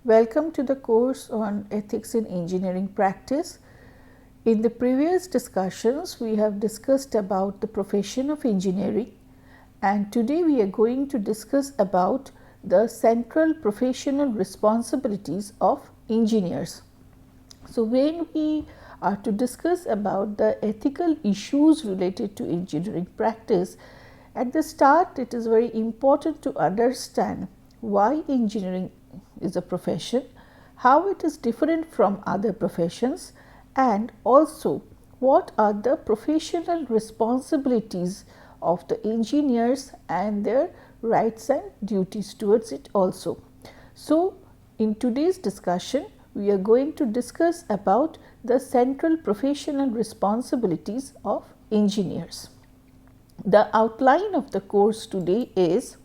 Welcome to the course on ethics in engineering practice. In the previous discussions, we have discussed about the profession of engineering, and today we are going to discuss about the central professional responsibilities of engineers. So, when we are to discuss about the ethical issues related to engineering practice, at the start it is very important to understand why engineering is a profession, how it is different from other professions, and also what are the professional responsibilities of the engineers and their rights and duties towards it also. So, in today's discussion, we are going to discuss about the central professional responsibilities of engineers. The outline of the course today is,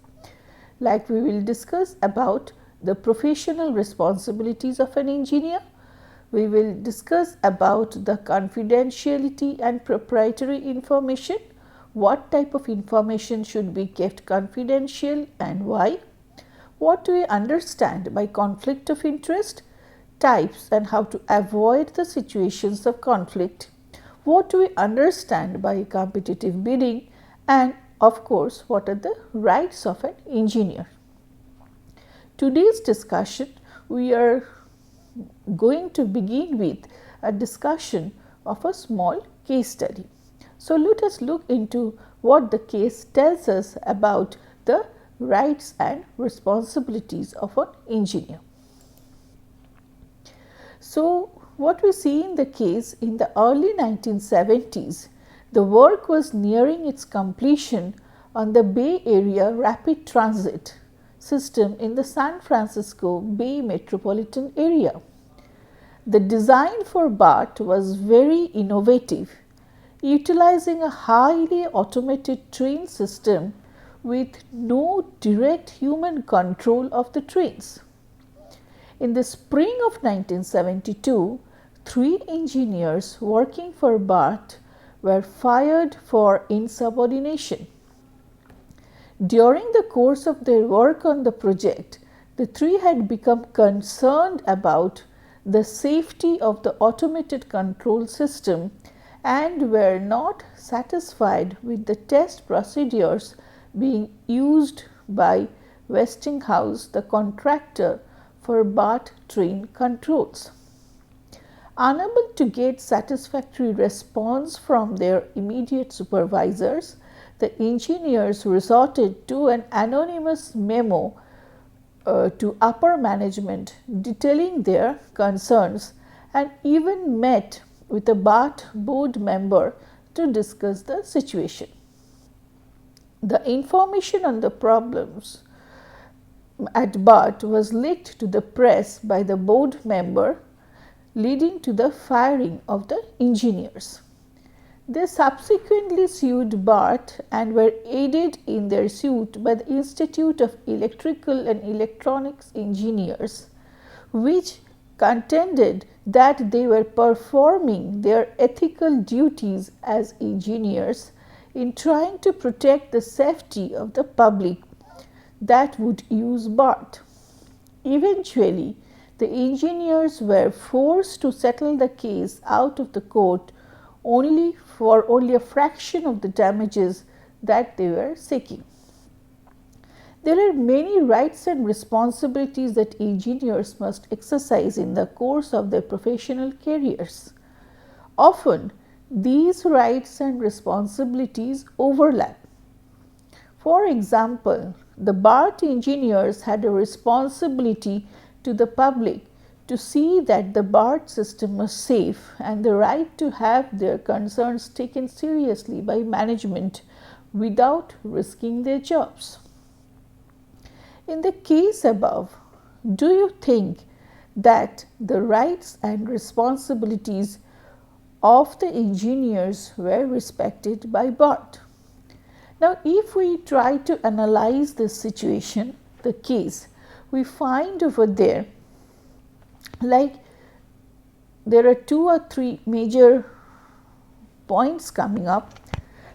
like, we will discuss about the professional responsibilities of an engineer. We will discuss about the confidentiality and proprietary information, what type of information should be kept confidential and why, what do we understand by conflict of interest, types and how to avoid the situations of conflict, what do we understand by competitive bidding, and of course, what are the rights of an engineer. Today's discussion, we are going to begin with a discussion of a small case study. So, let us look into what the case tells us about the rights and responsibilities of an engineer. So, what we see in the case, in the early 1970s, the work was nearing its completion on the Bay Area Rapid Transit system in the San Francisco Bay metropolitan area. The design for BART was very innovative, utilizing a highly automated train system with no direct human control of the trains. In the spring of 1972, 3 engineers working for BART were fired for insubordination. During the course of their work on the project, the 3 had become concerned about the safety of the automated control system and were not satisfied with the test procedures being used by Westinghouse, the contractor for BART train controls. Unable to get satisfactory response from their immediate supervisors, the engineers resorted to an anonymous memo to upper management detailing their concerns and even met with a BART board member to discuss the situation. The information on the problems at BART was leaked to the press by the board member, leading to the firing of the engineers. They subsequently sued BART and were aided in their suit by the Institute of Electrical and Electronics Engineers, which contended that they were performing their ethical duties as engineers in trying to protect the safety of the public that would use BART. Eventually, the engineers were forced to settle the case out of the court only a fraction of the damages that they were seeking. There are many rights and responsibilities that engineers must exercise in the course of their professional careers. Often, these rights and responsibilities overlap. For example, the BART engineers had a responsibility to the public to see that the BART system was safe and the right to have their concerns taken seriously by management without risking their jobs. In the case above, do you think that the rights and responsibilities of the engineers were respected by BART? Now, if we try to analyze this situation, the case, we find over there, like, there are 2 or 3 major points coming up.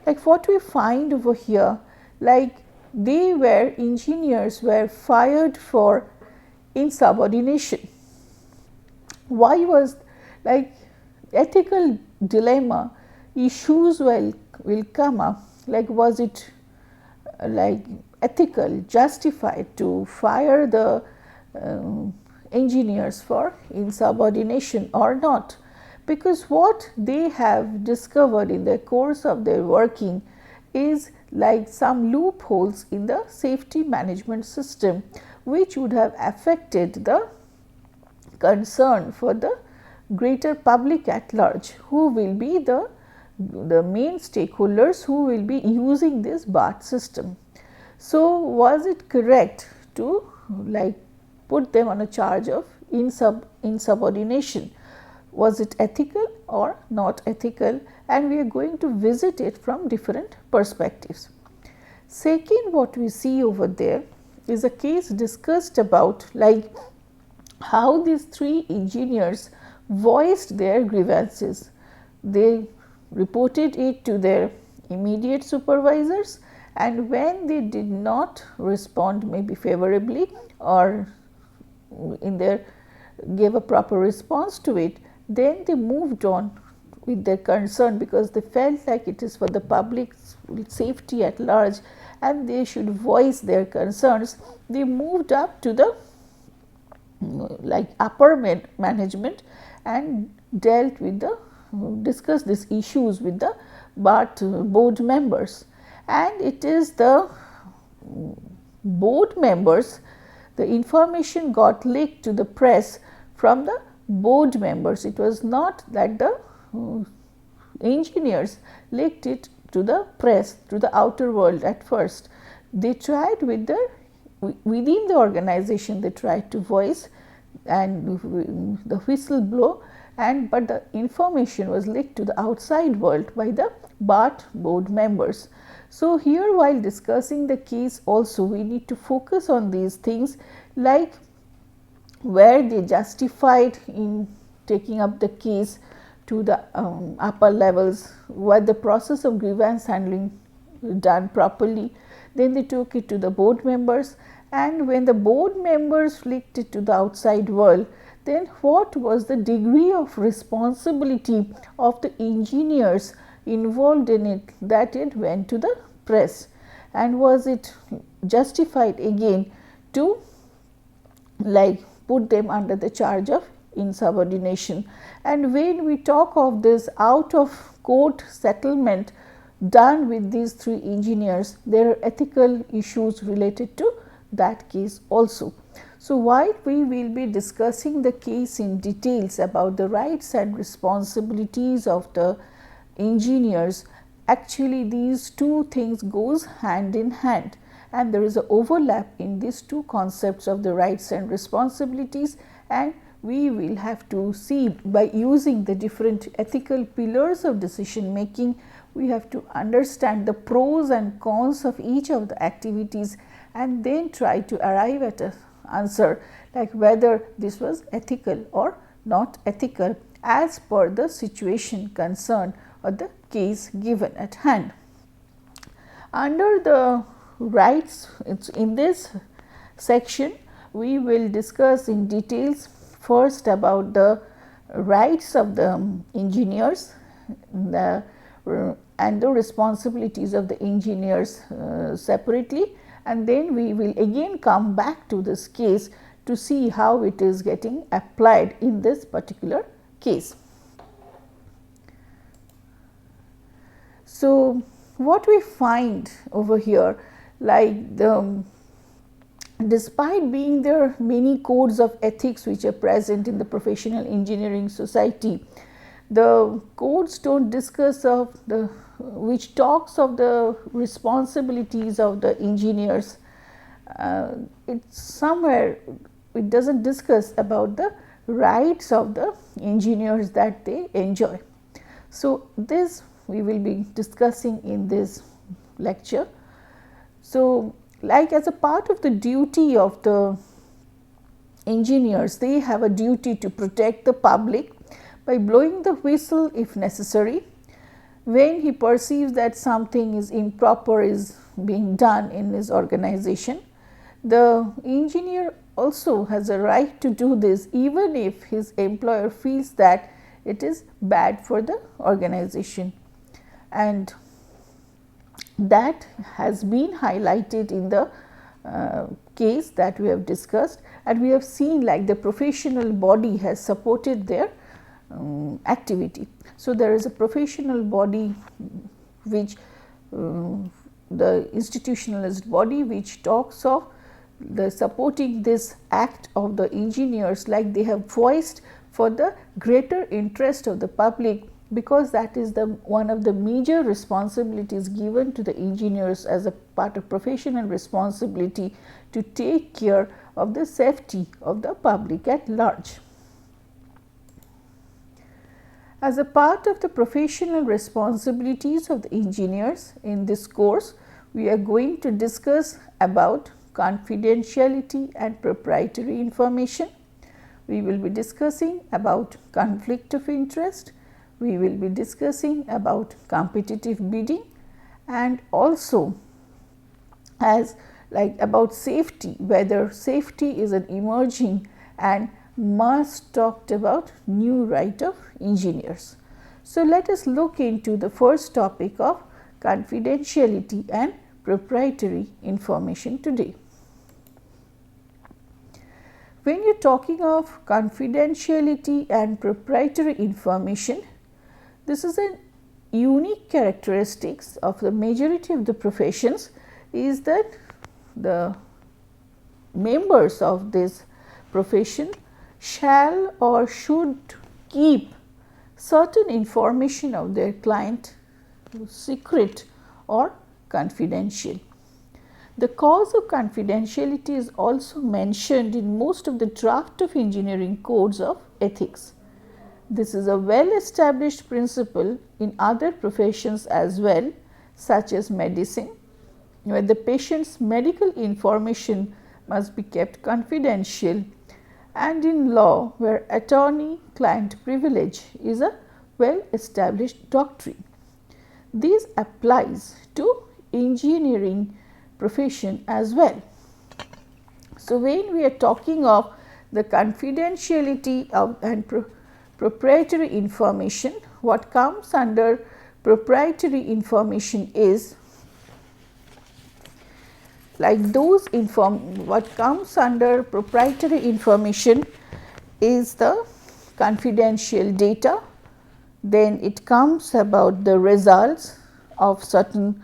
Like, what we find over here, like, engineers were fired for insubordination. Why was like ethical dilemma issues will come up, like was it like ethical, justified to fire the engineers for insubordination or not, because what they have discovered in the course of their working is like some loopholes in the safety management system which would have affected the concern for the greater public at large, who will be the main stakeholders who will be using this BART system. So, was it correct to like put them on a charge of insubordination? Was it ethical or not ethical? And we are going to visit it from different perspectives. Second, what we see over there is a case discussed about like how these three engineers voiced their grievances. They reported it to their immediate supervisors, and when they did not respond maybe favorably or in their gave a proper response to it, then they moved on with their concern, because they felt like it is for the public safety at large and they should voice their concerns. They moved up to the like upper management and dealt with the discussed these issues with the BART board members, and it is the board members, the information got leaked to the press from the board members. It was not that the engineers leaked it to the press, to the outer world at first. They tried with the within the organization, they tried to voice and the whistle blow, and but the information was leaked to the outside world by the BART board members. So, here while discussing the case also we need to focus on these things, like where they justified in taking up the case to the upper levels, were the process of grievance handling done properly, then they took it to the board members, and when the board members leaked it to the outside world, then what was the degree of responsibility of the engineers involved in it that it went to the press, and was it justified again to like put them under the charge of insubordination. And when we talk of this out of court settlement done with these three engineers, there are ethical issues related to that case also. So, while we will be discussing the case in details about the rights and responsibilities of the engineers, actually these two things goes hand in hand, and there is an overlap in these two concepts of the rights and responsibilities, and we will have to see by using the different ethical pillars of decision making, we have to understand the pros and cons of each of the activities and then try to arrive at an answer like whether this was ethical or not ethical as per the situation concerned or the case given at hand. Under the rights, in this section we will discuss in details first about the rights of the engineers and the responsibilities of the engineers separately, and then we will again come back to this case to see how it is getting applied in this particular case. So, what we find over here, like despite being there many codes of ethics which are present in the professional engineering society, the codes do not discuss of the which talks of the responsibilities of the engineers. It's somewhere it does not discuss about the rights of the engineers that they enjoy. So, this we will be discussing in this lecture. So, like as a part of the duty of the engineers, they have a duty to protect the public by blowing the whistle if necessary. When he perceives that something is improper is being done in his organization, the engineer also has a right to do this even if his employer feels that it is bad for the organization, and that has been highlighted in the case that we have discussed, and we have seen like the professional body has supported their activity. So, there is a professional body which the institutionalist body which talks of the supporting this act of the engineers, like they have voiced for the greater interest of the public, because that is the one of the major responsibilities given to the engineers as a part of professional responsibility to take care of the safety of the public at large. As a part of the professional responsibilities of the engineers, in this course we are going to discuss about confidentiality and proprietary information. We will be discussing about conflict of interest. We will be discussing about competitive bidding, and also as like about safety, whether safety is an emerging and must talked about new right of engineers. So, let us look into the first topic of confidentiality and proprietary information today. When you are talking of confidentiality and proprietary information, this is a unique characteristics of the majority of the professions, is that the members of this profession shall or should keep certain information of their client secret or confidential. The cause of confidentiality is also mentioned in most of the draft of engineering codes of ethics. This is a well established principle in other professions as well, such as medicine, where the patient's medical information must be kept confidential, and in law, where attorney client privilege is a well established doctrine. This applies to engineering profession as well. So, when we are talking of the confidentiality of and proprietary information, what comes under proprietary information is like those what comes under proprietary information is the confidential data, then it comes about the results of certain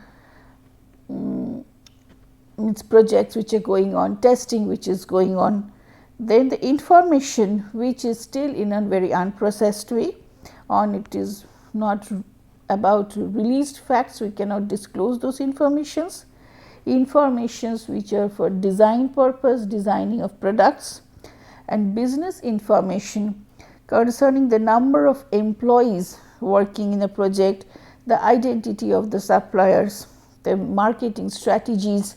projects which are going on, testing which is going on, then the information which is still in a very unprocessed way, on it is not about released facts, we cannot disclose those informations which are for design purpose, designing of products, and business information concerning the number of employees working in a project, the identity of the suppliers, the marketing strategies,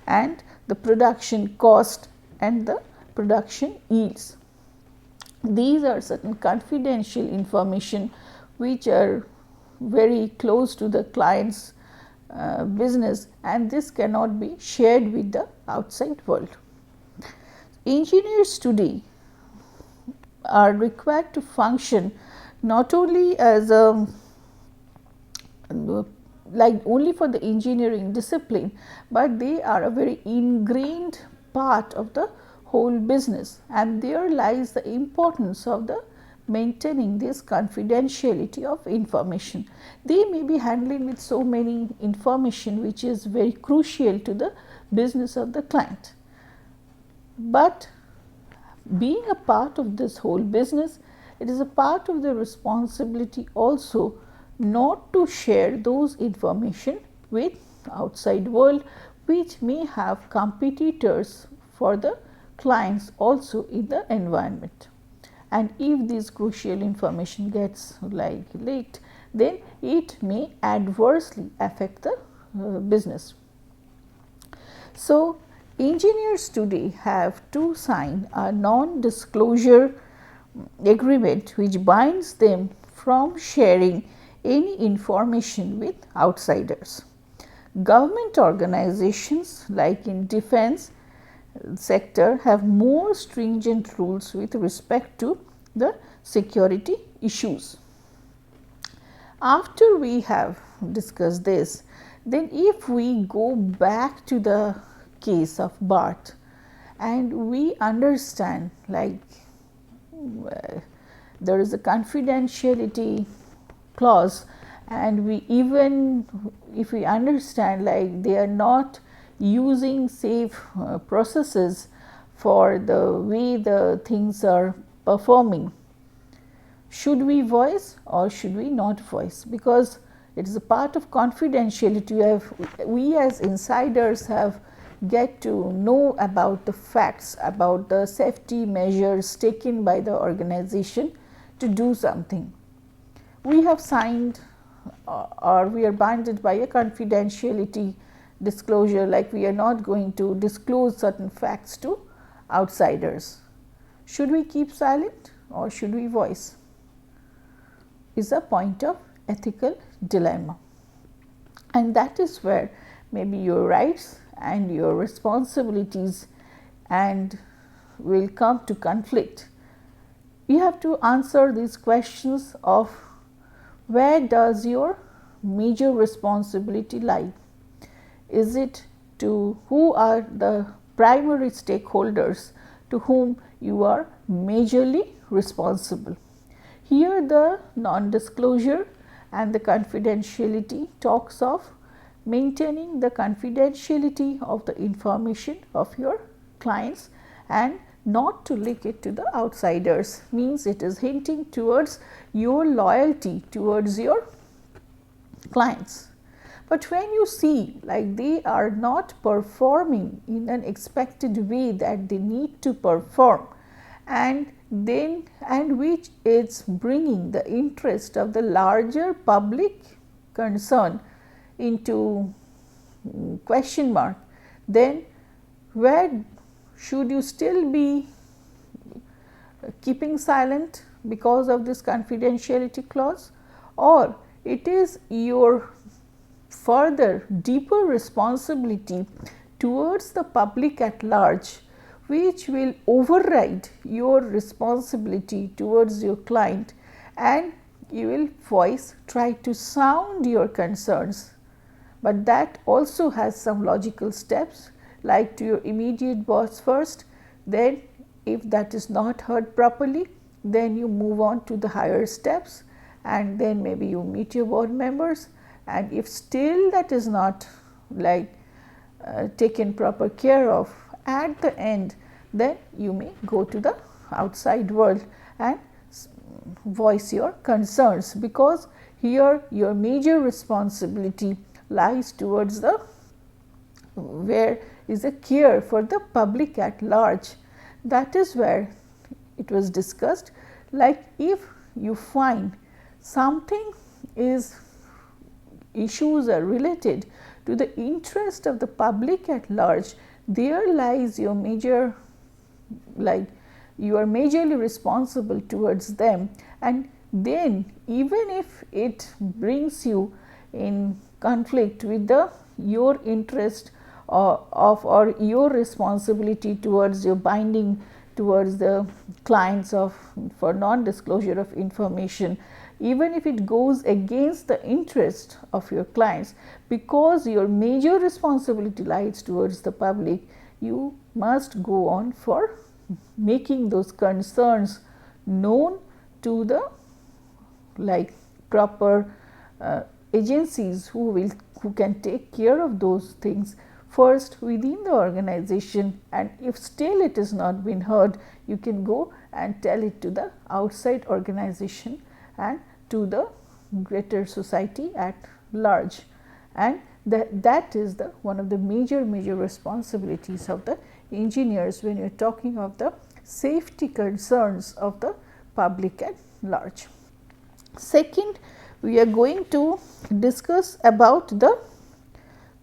and the production cost and the production yields. These are certain confidential information which are very close to the client's business, and this cannot be shared with the outside world. Engineers today are required to function not only as a like only for the engineering discipline, but they are a very ingrained part of the whole business, and there lies the importance of the maintaining this confidentiality of information. They may be handling with so many information which is very crucial to the business of the client, but being a part of this whole business, it is a part of the responsibility also not to share those information with outside world which may have competitors for the clients also in the environment. And if this crucial information gets like leaked, then it may adversely affect the business. So, engineers today have to sign a non-disclosure agreement which binds them from sharing any information with outsiders. Government organizations like in defense sector have more stringent rules with respect to the security issues. After we have discussed this, then if we go back to the case of Barth and we understand like there is a confidentiality clause, and we even if we understand like they are not using safe processes for the way the things are performing, should we voice or should we not voice? Because it is a part of confidentiality. We as insiders have get to know about the facts, about the safety measures taken by the organization to do something. We have signed or we are bounded by a confidentiality disclosure, like we are not going to disclose certain facts to outsiders. Should we keep silent or should we voice? Is a point of ethical dilemma, and that is where maybe your rights and your responsibilities and will come to conflict. You have to answer these questions of where does your major responsibility lie? Is it to who are the primary stakeholders to whom you are majorly responsible? Here the non-disclosure and the confidentiality talks of maintaining the confidentiality of the information of your clients and not to leak it to the outsiders, means it is hinting towards your loyalty towards your clients. But when you see like they are not performing in an expected way that they need to perform, and which is bringing the interest of the larger public concern into question mark, then where should you still be keeping silent because of this confidentiality clause, or it is your further deeper responsibility towards the public at large which will override your responsibility towards your client, and you will try to sound your concerns. But that also has some logical steps, like to your immediate boss first, then if that is not heard properly, then you move on to the higher steps, and then maybe you meet your board members, and if still that is not like taken proper care of at the end, then you may go to the outside world and voice your concerns, because here your major responsibility lies towards the where is a care for the public at large. That is where it was discussed, like if you find something is issues are related to the interest of the public at large, there lies your major, like you are majorly responsible towards them, and then even if it brings you in conflict with the your interest or your responsibility towards your binding towards the clients of for non-disclosure of information, even if it goes against the interest of your clients, because your major responsibility lies towards the public, you must go on for making those concerns known to the like proper agencies who can take care of those things first within the organization, and if still it has not been heard, you can go and tell it to the outside organization and to the greater society at large. And that is the one of the major responsibilities of the engineers when you are talking of the safety concerns of the public at large. Second, we are going to discuss about the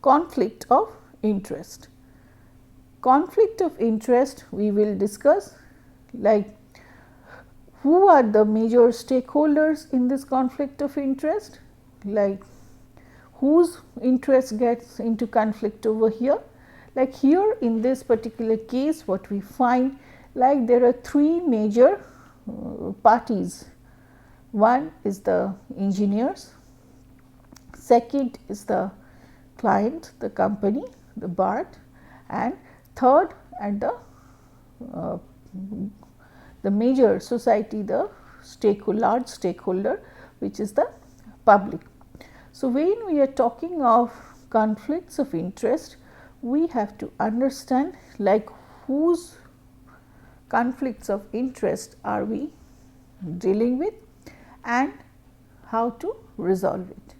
conflict of interest. Conflict of interest we will discuss, like who are the major stakeholders in this conflict of interest, like whose interest gets into conflict over here. Like here in this particular case, what we find, like there are three major parties. One is the engineers, second is the client, the company, the BART, and third at the major society, the large stakeholder, which is the public. So, when we are talking of conflicts of interest, we have to understand like whose conflicts of interest are we dealing with and how to resolve it.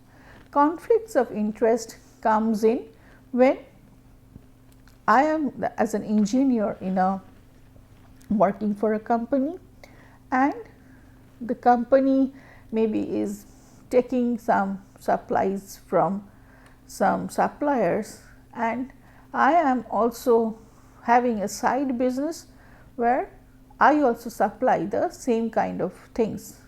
Conflicts of interest comes in when I am as an engineer working for a company, and the company maybe is taking some supplies from some suppliers, and I am also having a side business where I also supply the same kind of things.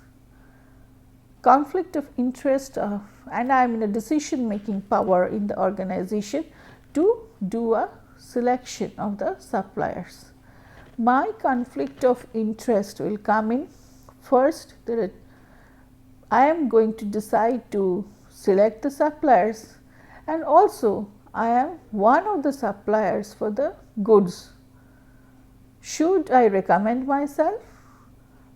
Conflict of interest and I am in a decision making power in the organization to do a selection of the suppliers. My conflict of interest will come in first. I am going to decide to select the suppliers, and also I am one of the suppliers for the goods. Should I recommend myself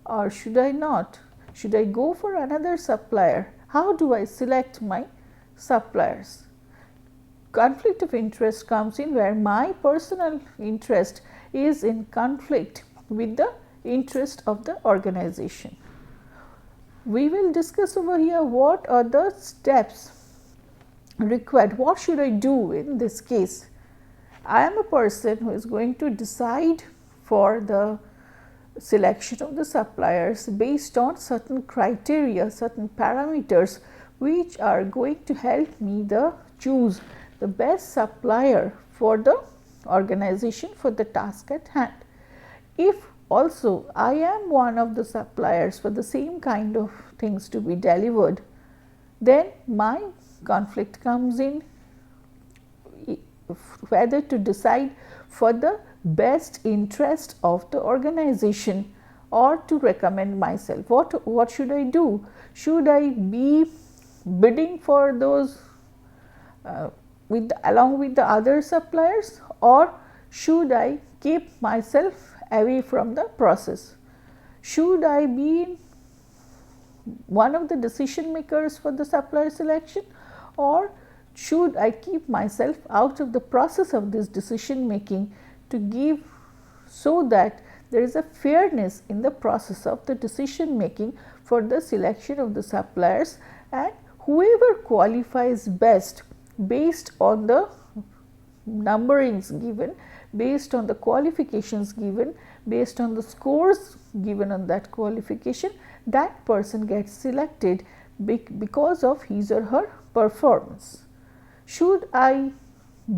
or should I not? Should I go for another supplier? How do I select my suppliers? Conflict of interest comes in where my personal interest is in conflict with the interest of the organization. We will discuss over here what are the steps required. What should I do in this case? I am a person who is going to decide for the selection of the suppliers based on certain criteria, certain parameters which are going to help me choose the best supplier for the organization for the task at hand. If also I am one of the suppliers for the same kind of things to be delivered, then my conflict comes in whether to decide for the best interest of the organization or to recommend myself. What should I do? Should I be bidding for those along with the other suppliers, or should I keep myself away from the process? Should I be one of the decision makers for the supplier selection, or should I keep myself out of the process of this decision making to give so that there is a fairness in the process of the decision making for the selection of the suppliers, and whoever qualifies best based on the numberings given, based on the qualifications given, based on the scores given on that qualification, that person gets selected because of his or her performance. Should I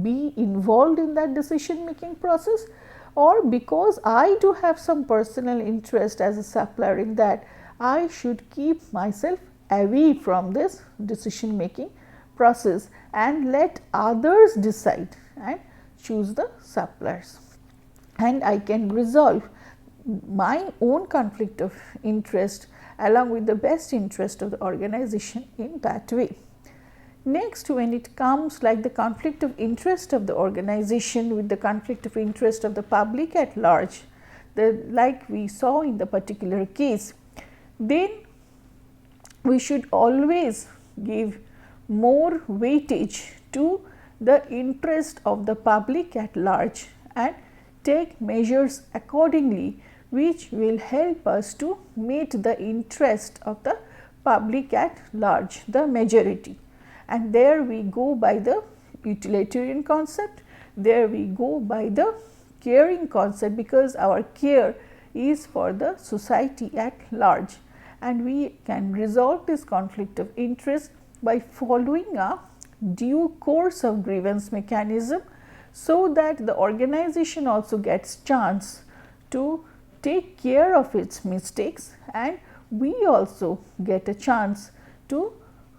be involved in that decision making process, or because I do have some personal interest as a supplier in that, I should keep myself away from this decision making process and let others decide and choose the suppliers, and I can resolve my own conflict of interest along with the best interest of the organization in that way. Next, when it comes like the conflict of interest of the organization with the conflict of interest of the public at large, like we saw in the particular case, then we should always give more weightage to the interest of the public at large and take measures accordingly, which will help us to meet the interest of the public at large, the majority. And there we go by the utilitarian concept, there we go by the caring concept, because our care is for the society at large, and we can resolve this conflict of interest by following a due course of grievance mechanism, so that the organization also gets chance to take care of its mistakes, and we also get a chance to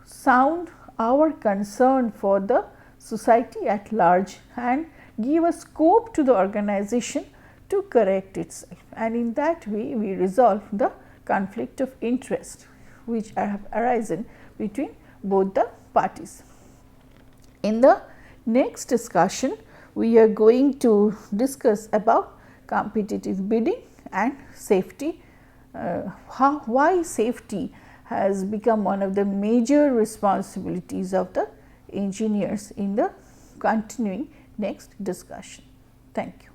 sound our concern for the society at large and give a scope to the organization to correct itself, and in that way we resolve the conflict of interest which have arisen between both the parties. In the next discussion, we are going to discuss about competitive bidding and safety, why safety has become one of the major responsibilities of the engineers in the continuing next discussion. Thank you.